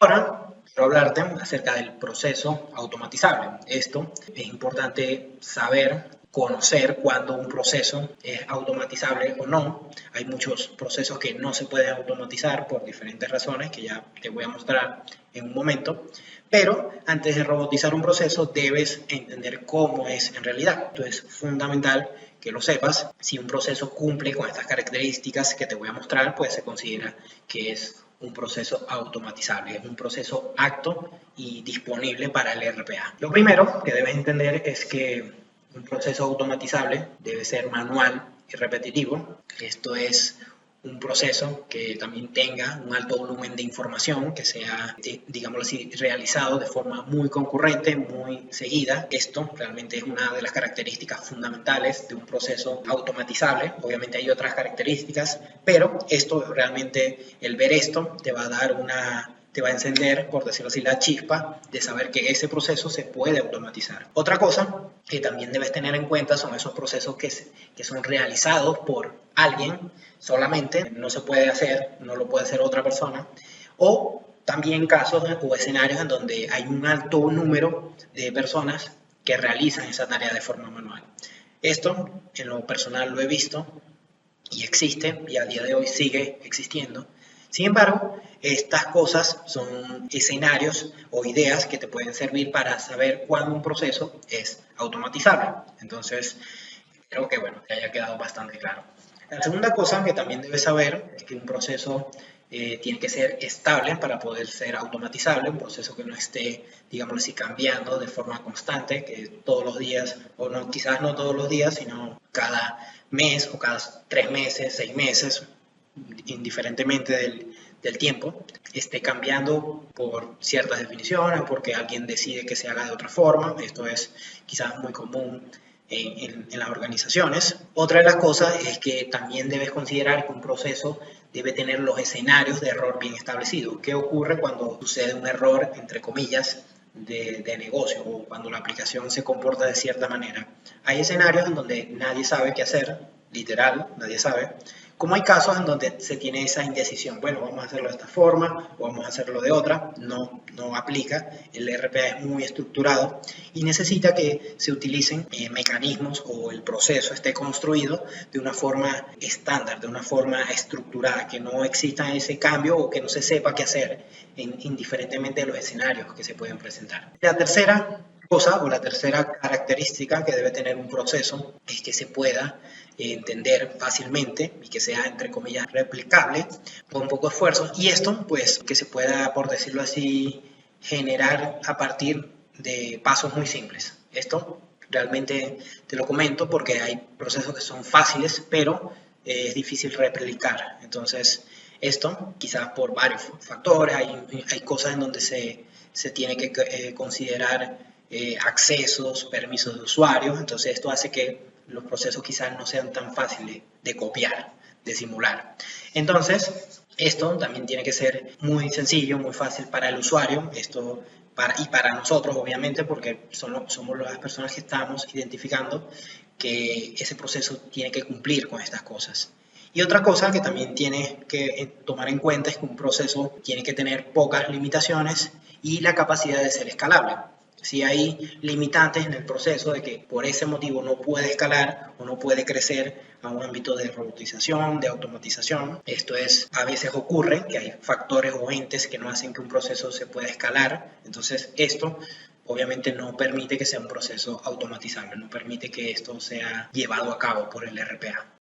Ahora quiero hablarte acerca del proceso automatizable. Esto es importante saber, conocer cuándo un proceso es automatizable o no. Hay muchos procesos que no se pueden automatizar por diferentes razones que ya te voy a mostrar en un momento. Pero antes de robotizar un proceso debes entender cómo es en realidad. Esto es fundamental que lo sepas. Si un proceso cumple con estas características que te voy a mostrar, pues se considera que es un proceso automatizable, es un proceso apto y disponible para el RPA. Lo primero que debes entender es que un proceso automatizable debe ser manual y repetitivo. Esto es un proceso que también tenga un alto volumen de información, que sea, digámoslo así, realizado de forma muy concurrente, muy seguida. Esto realmente es una de las características fundamentales de un proceso automatizable. Obviamente hay otras características, pero esto realmente, el ver esto, te va a dar te va a encender, por decirlo así, la chispa de saber que ese proceso se puede automatizar. Otra cosa que también debes tener en cuenta son esos procesos que son realizados por alguien solamente, no se puede hacer, no lo puede hacer otra persona, o también casos o escenarios en donde hay un alto número de personas que realizan esa tarea de forma manual. Esto, en lo personal, lo he visto y existe y a día de hoy sigue existiendo. Sin embargo, estas cosas son escenarios o ideas que te pueden servir para saber cuándo un proceso es automatizable. Entonces, creo que bueno, te haya quedado bastante claro. La segunda cosa que también debes saber es que un proceso tiene que ser estable para poder ser automatizable, un proceso que no esté, digamos así, cambiando de forma constante, que todos los días, o no, quizás no todos los días, sino cada mes o cada 3 meses, 6 meses, indiferentemente del tiempo, esté cambiando por ciertas definiciones, porque alguien decide que se haga de otra forma. Esto es quizás muy común en las organizaciones. Otra de las cosas es que también debes considerar que un proceso debe tener los escenarios de error bien establecidos. ¿Qué ocurre cuando sucede un error, entre comillas, de negocio o cuando la aplicación se comporta de cierta manera? Hay escenarios en donde nadie sabe qué hacer, literal, nadie sabe. Como hay casos en donde se tiene esa indecisión, bueno, vamos a hacerlo de esta forma o vamos a hacerlo de otra, no aplica, el RPA es muy estructurado y necesita que se utilicen mecanismos o el proceso esté construido de una forma estándar, de una forma estructurada, que no exista ese cambio o que no se sepa qué hacer indiferentemente de los escenarios que se pueden presentar. La tercera cosa o la tercera característica que debe tener un proceso es que se pueda entender fácilmente y que sea, entre comillas, replicable con poco esfuerzo. Y esto, pues, que se pueda, por decirlo así, generar a partir de pasos muy simples. Esto realmente te lo comento porque hay procesos que son fáciles, pero es difícil replicar. Entonces, esto quizás por varios factores, hay cosas en donde se tiene que considerar accesos, permisos de usuario, entonces esto hace que los procesos quizás no sean tan fáciles de copiar, de simular. Entonces, esto también tiene que ser muy sencillo, muy fácil para el usuario, y para nosotros, obviamente, porque somos las personas que estamos identificando que ese proceso tiene que cumplir con estas cosas. Y otra cosa que también tienes que tomar en cuenta es que un proceso tiene que tener pocas limitaciones y la capacidad de ser escalable. Si hay limitantes en el proceso de que por ese motivo no puede escalar o no puede crecer a un ámbito de robotización, de automatización, esto es, a veces ocurre que hay factores o entes que no hacen que un proceso se pueda escalar, entonces esto obviamente no permite que sea un proceso automatizable, no permite que esto sea llevado a cabo por el RPA.